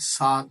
7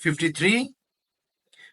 53,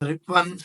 53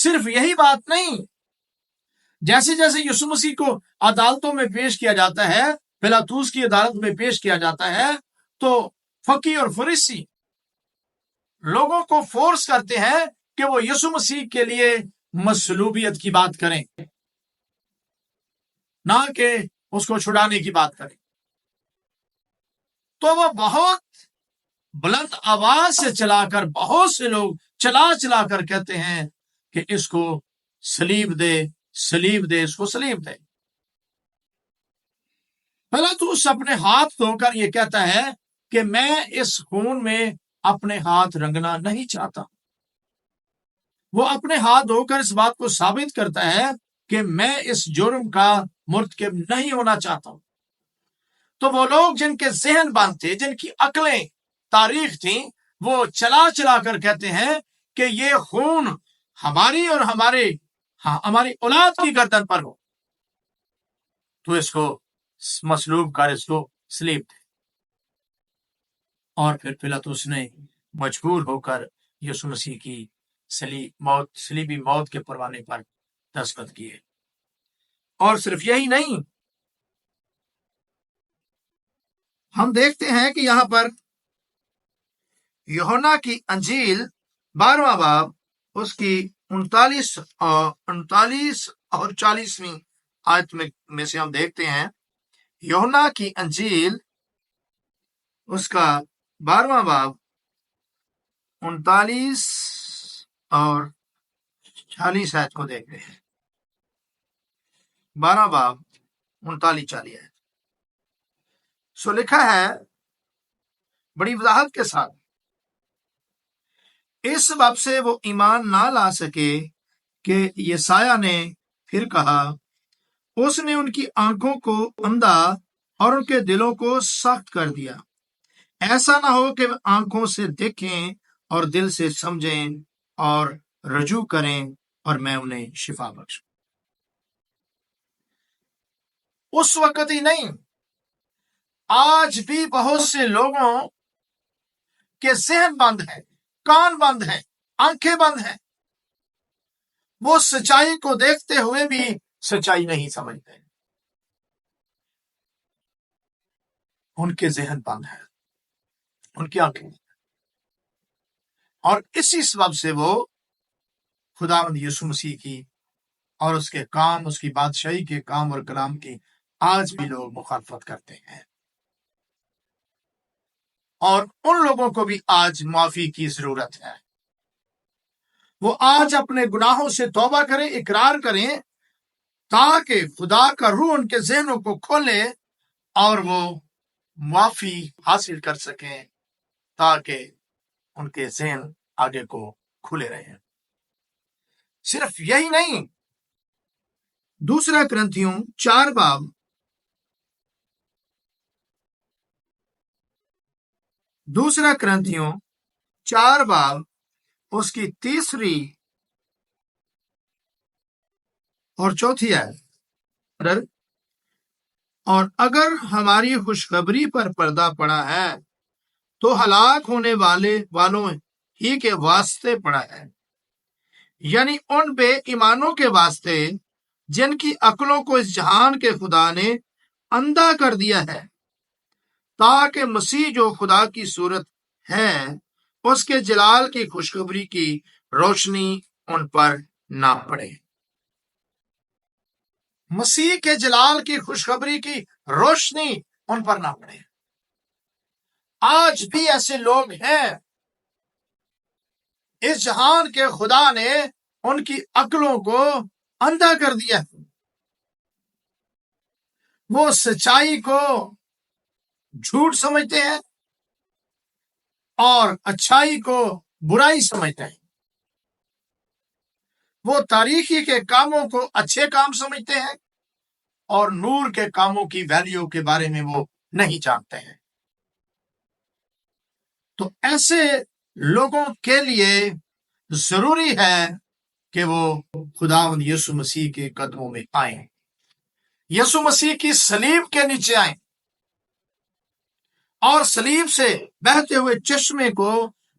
صرف یہی بات نہیں، جیسے جیسے یسوع مسیح کو عدالتوں میں پیش کیا جاتا ہے، پلاطوس کی عدالت میں پیش کیا جاتا ہے، تو فقی اور فریسی لوگوں کو فورس کرتے ہیں کہ وہ یسوع مسیح کے لیے مصلوبیت کی بات کریں، نہ کہ اس کو چھڑانے کی بات کریں۔ تو وہ بہت بلند آواز سے چلا کر، بہت سے لوگ چلا کر کہتے ہیں کہ اس کو صلیب دے، صلیب دے، اس کو صلیب دے۔ پلاطوس اپنے ہاتھ دھو کر یہ کہتا ہے کہ میں اس خون میں اپنے ہاتھ رنگنا نہیں چاہتا۔ وہ اپنے ہاتھ دھو کر اس بات کو ثابت کرتا ہے کہ میں اس جرم کا مرتکب نہیں ہونا چاہتا ہوں۔ تو وہ لوگ جن کے ذہن بند تھے، جن کی عقلیں تاریخ تھیں، وہ چلا کر کہتے ہیں کہ یہ خون ہماری اور ہماری اولاد کی گردن پر ہو، تو اس کو مصلوب کر، اس کو صلیب دے۔ اور پھر پلاطس نے مجبور ہو کر یسوع مسیح کی صلیبی موت کے پروانے پر دستخط کیے۔ اور صرف یہی نہیں، ہم دیکھتے ہیں کہ یہاں پر یوحنا کی انجیل 12واں باب اس کی 39 اور 40ویں آیت میں سے ہم دیکھتے ہیں، یوحنا کی انجیل اس کا 12واں باب 39 اور 40 آیت کو دیکھتے ہیں۔ 12 باب 39-40 آیت سو لکھا ہے بڑی وضاحت کے ساتھ، اس سبب سے وہ ایمان نہ لا سکے کہ یسایہ نے پھر کہا، اس نے ان کی آنکھوں کو اندھا اور ان کے دلوں کو سخت کر دیا، ایسا نہ ہو کہ آنکھوں سے دیکھیں اور دل سے سمجھیں اور رجوع کریں اور میں انہیں شفا بخشوں۔ اس وقت ہی نہیں، آج بھی بہت سے لوگوں کے ذہن بند ہے، کان بند ہے، آنکھیں بند ہیں، وہ سچائی کو دیکھتے ہوئے بھی سچائی نہیں سمجھتے، ان کے ذہن بند ہے، ان کی آنکھیں، اور اسی سبب سے وہ خداوند یسوع مسیح کی اور اس کے کام، اس کی بادشاہی کے کام اور کلام کی آج بھی لوگ مخالفت کرتے ہیں، اور ان لوگوں کو بھی آج معافی کی ضرورت ہے۔ وہ آج اپنے گناہوں سے توبہ کریں، اقرار کریں، تاکہ خدا کا روح ان کے ذہنوں کو کھولے اور وہ معافی حاصل کر سکیں، تاکہ ان کے ذہن آگے کو کھلے رہیں۔ صرف یہی نہیں، دوسرا کرنتھیوں 4 باب 4 باب اس کی 3 اور 4 آیت، اور اگر ہماری خوشخبری پر پردہ پڑا ہے تو ہلاک ہونے والوں ہی کے واسطے پڑا ہے، یعنی ان بے ایمانوں کے واسطے جن کی عقلوں کو اس جہان کے خدا نے اندھا کر دیا ہے، تاکہ مسیح جو خدا کی صورت ہے اس کے جلال کی خوشخبری کی روشنی ان پر نہ پڑے۔ مسیح کے جلال کی خوشخبری کی روشنی ان پر نہ پڑے۔ آج بھی ایسے لوگ ہیں، اس جہان کے خدا نے ان کی عقلوں کو اندھا کر دیا، وہ سچائی کو جھوٹ سمجھتے ہیں اور اچھائی کو برائی سمجھتے ہیں، وہ تاریکی کے کاموں کو اچھے کام سمجھتے ہیں اور نور کے کاموں کی ویلیو کے بارے میں وہ نہیں جانتے ہیں۔ تو ایسے لوگوں کے لیے ضروری ہے کہ وہ خداوند یسوع مسیح کے قدموں میں آئیں، یسوع مسیح کی صلیب کے نیچے آئیں اور صلیب سے بہتے ہوئے چشمے کو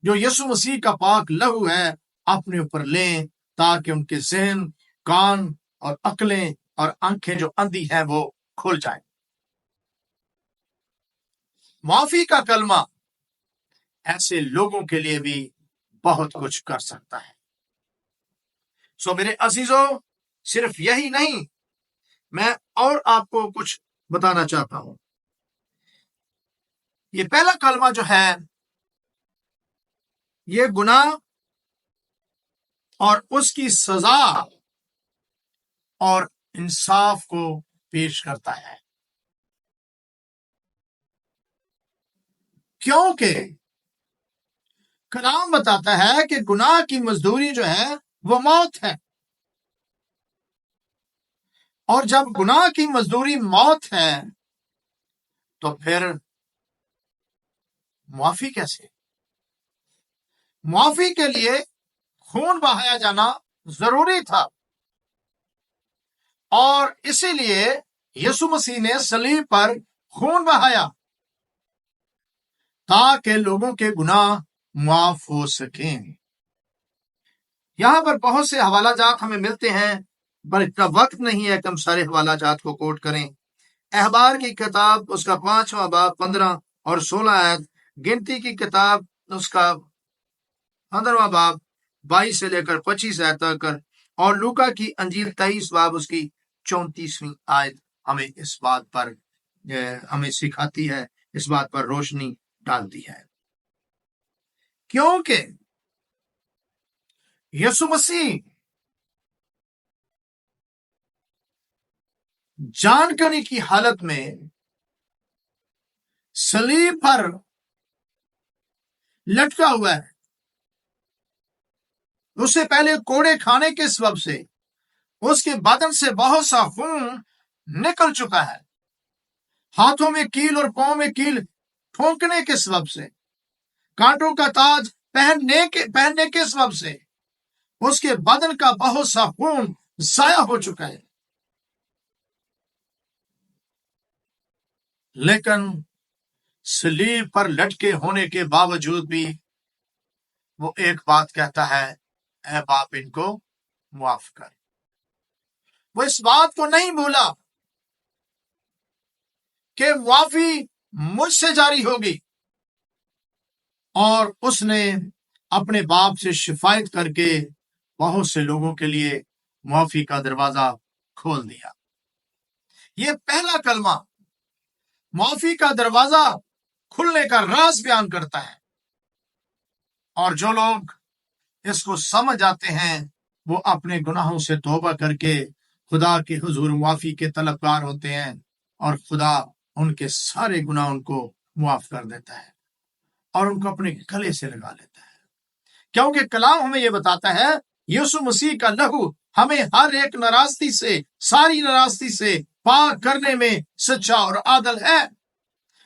جو یسوع مسیح کا پاک لہو ہے اپنے اوپر لیں، تاکہ ان کے ذہن، کان اور عقلیں اور آنکھیں جو اندھی ہیں وہ کھل جائیں۔ معافی کا کلمہ ایسے لوگوں کے لیے بھی بہت کچھ کر سکتا ہے۔ میرے عزیزوں، صرف یہی نہیں، میں اور آپ کو کچھ بتانا چاہتا ہوں۔ یہ پہلا کلمہ جو ہے یہ گناہ اور اس کی سزا اور انصاف کو پیش کرتا ہے، کیونکہ کلام بتاتا ہے کہ گناہ کی مزدوری جو ہے وہ موت ہے، اور جب گناہ کی مزدوری موت ہے تو پھر معافی کیسے؟ معافی کے لیے خون بہایا جانا ضروری تھا، اور اسی لیے یسوع مسیح نے صلیب پر خون بہایا تاکہ لوگوں کے گناہ معاف ہو سکیں۔ یہاں پر بہت سے حوالہ جات ہمیں ملتے ہیں، پر اتنا وقت نہیں ہے کہ ہم سارے حوالہ جات کو کوٹ کریں۔ احبار کی کتاب اس کا 5واں باب 15 اور 16 آیت، گنتی کی کتاب اس کا 15واں باب 22 سے لے کر 25 آیت تک، اور لوکا کی انجیل 23 باب اس کی 34ویں آیت ہمیں اس بات پر ہمیں سکھاتی ہے، اس بات پر روشنی ڈالتی ہے، کیونکہ یسوع مسیح جان کرنے کی حالت میں صلیب پر لٹکا ہوا ہے۔ اس سے پہلے کوڑے کھانے کے سبب سے اس کے بدن سے بہت سا خون نکل چکا ہے، ہاتھوں میں کیل اور پاؤں میں کیل ٹھونکنے کے سبب سے، کانٹوں کا تاج پہننے کے سبب سے اس کے بدن کا بہت سا خون ضائع ہو چکا ہے، لیکن صلیب پر لٹکے ہونے کے باوجود بھی وہ ایک بات کہتا ہے، اے باپ ان کو معاف کر۔ وہ اس بات کو نہیں بھولا کہ معافی مجھ سے جاری ہوگی، اور اس نے اپنے باپ سے شفاعت کر کے بہت سے لوگوں کے لیے معافی کا دروازہ کھول دیا۔ یہ پہلا کلمہ معافی کا دروازہ کھلنے کا راز بیان کرتا ہے، اور جو لوگ اس کو سمجھ آتے ہیں وہ اپنے گناہوں سے توبہ کر کے خدا کے حضور معافی کے طلبگار ہوتے ہیں، اور خدا ان کے سارے گناہ ان کو معاف کر دیتا ہے اور ان کو اپنے گلے سے لگا لیتا ہے، کیونکہ کلام ہمیں یہ بتاتا ہے یسوع مسیح کا لہو ہمیں ہر ایک ناراستی سے، ساری ناراستی سے پاک کرنے میں سچا اور عادل ہے۔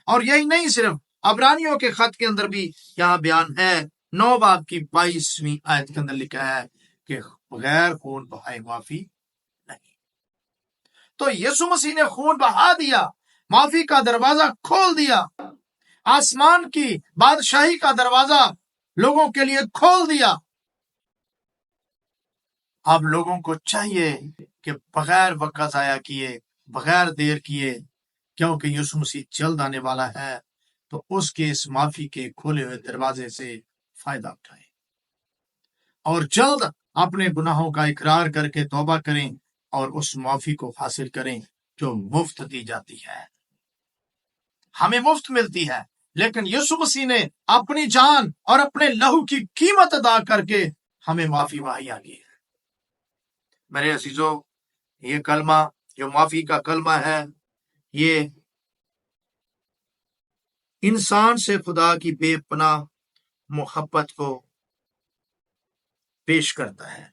اور یہی نہیں، صرف عبرانیوں کے خط کے اندر بھی یہاں بیان ہے، 9 باب کی 22ویں آیت کے اندر لکھا ہے کہ بغیر خون بہائے معافی نہیں۔ تو یسوع مسیح نے خون بہا دیا، معافی کا دروازہ کھول دیا، آسمان کی بادشاہی کا دروازہ لوگوں کے لیے کھول دیا۔ اب لوگوں کو چاہیے کہ بغیر وقت ضائع کیے، بغیر دیر کیے، کیونکہ یسوع مسیح جلد آنے والا ہے، تو اس کے اس معافی کے کھولے ہوئے دروازے سے فائدہ اٹھائیں اور جلد اپنے گناہوں کا اقرار کر کے توبہ کریں اور اس معافی کو حاصل کریں جو مفت دی جاتی ہے، ہمیں مفت ملتی ہے، لیکن یسوع مسیح نے اپنی جان اور اپنے لہو کی قیمت ادا کر کے ہمیں معافی مہیا کی ہے۔ میرے عزیزو، یہ کلمہ جو معافی کا کلمہ ہے، یہ انسان سے خدا کی بے پناہ محبت کو پیش کرتا ہے۔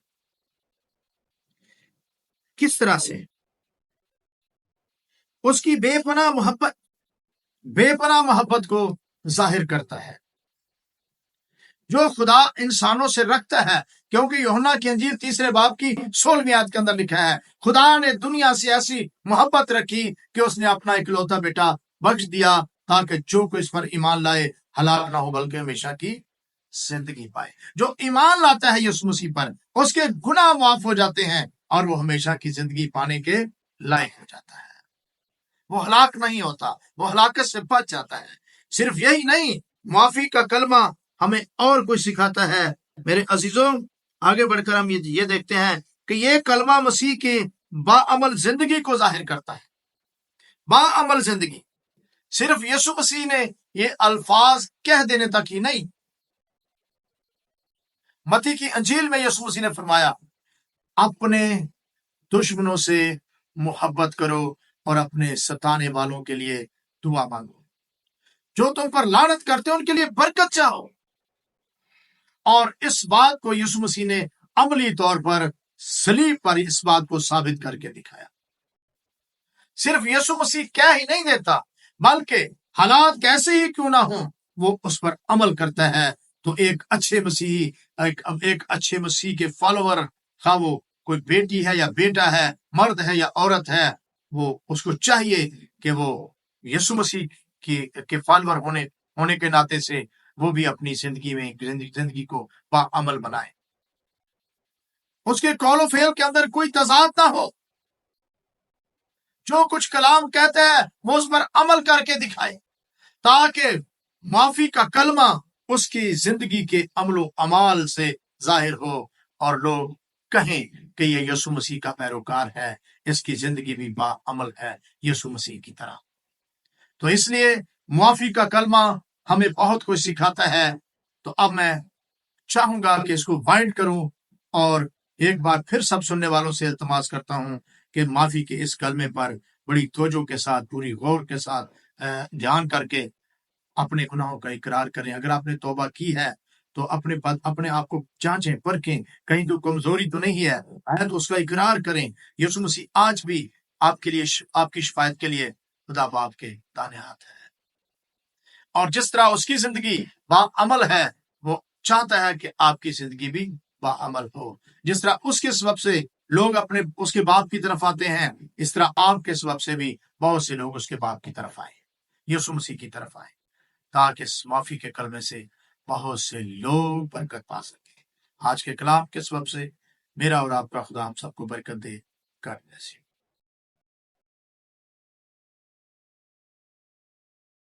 کس طرح سے؟ اس کی بے پناہ محبت کو ظاہر کرتا ہے جو خدا انسانوں سے رکھتا ہے، کیونکہ یوحنا کی انجیل 3 باب کی 16ویں آیت کے اندر لکھا ہے، خدا نے دنیا سے ایسی محبت رکھی کہ اس نے اپنا اکلوتا بیٹا بخش دیا تاکہ جو کوئی اس پر ایمان لائے ہلاک نہ ہو بلکہ ہمیشہ کی زندگی پائے۔ جو ایمان لاتا ہے یسوع مسیح پر، اس کے گناہ معاف ہو جاتے ہیں اور وہ ہمیشہ کی زندگی پانے کے لائق ہو جاتا ہے۔ وہ ہلاک نہیں ہوتا، وہ ہلاکت سے بچ جاتا ہے۔ صرف یہی نہیں، معافی کا کلمہ ہمیں اور کچھ سکھاتا ہے۔ میرے عزیزوں، آگے بڑھ کر ہم یہ دیکھتے ہیں کہ یہ کلمہ مسیح کی باعمل زندگی کو ظاہر کرتا ہے۔ باعمل زندگی، صرف یسوع مسیح نے یہ الفاظ کہہ دینے تک ہی نہیں۔ متی کی انجیل میں یسوع مسیح نے فرمایا، اپنے دشمنوں سے محبت کرو اور اپنے ستانے والوں کے لیے دعا مانگو، جو تم پر لعنت کرتے ہیں ان کے لیے برکت چاہو۔ اور اس بات کو یسوع مسیح نے عملی طور پر صلیب پر اس بات کو ثابت کر کے دکھایا۔ صرف یسوع مسیح کہہ ہی نہیں دیتا، بلکہ حالات کیسے ہی کیوں نہ ہوں وہ اس پر عمل کرتا ہے۔ تو ایک اچھے مسیح کے فالوور، خواہ وہ کوئی بیٹی ہے یا بیٹا ہے، مرد ہے یا عورت ہے، وہ اس کو چاہیے کہ وہ یسوع مسیح کے فالوور ہونے کے ناطے سے وہ بھی اپنی زندگی کو باعمل بنائے۔ اس کے قول و فعل کے اندر کوئی تضاد نہ ہو، جو کچھ کلام کہتا ہے وہ اس پر عمل کر کے دکھائے، تاکہ معافی کا کلمہ اس کی زندگی کے عمل و اعمال سے ظاہر ہو اور لوگ کہیں کہ یہ یسوع مسیح کا پیروکار ہے، اس کی زندگی بھی باعمل ہے یسوع مسیح کی طرح۔ تو اس لیے معافی کا کلمہ ہمیں بہت کچھ سکھاتا ہے۔ تو اب میں چاہوں گا کہ اس کو بائنڈ کروں اور ایک بار پھر سب سننے والوں سے التماس کرتا ہوں کہ معافی کے اس کلمے پر بڑی توجہ کے ساتھ، پوری غور کے ساتھ دھیان کر کے اپنے گناہوں کا اقرار کریں۔ اگر آپ نے توبہ کی ہے تو اپنے آپ کو جانچیں، پرکھیں، کہیں تو کمزوری تو نہیں ہے تو اس کا اقرار کریں۔ یسوع مسیح آج بھی آپ کے لیے، آپ کی شفایت کے لیے خدا باپ کے دانے ہاتھ ہے، اور جس طرح اس کی زندگی باعمل ہے، وہ چاہتا ہے کہ آپ کی زندگی بھی باعمل ہو۔ جس طرح اس کے سبب سے لوگ اس کے باپ کی طرف آتے ہیں، اس طرح آپ کے سبب سے بھی بہت سے لوگ اس کے باپ کی طرف آئے، یسوع مسیح کی طرف آئے، تاکہ اس معافی کے کلمے سے بہت سے لوگ برکت پا سکیں۔ آج کے کلام کے سبب سے میرا اور آپ کا خدا ہم سب کو برکت دے کر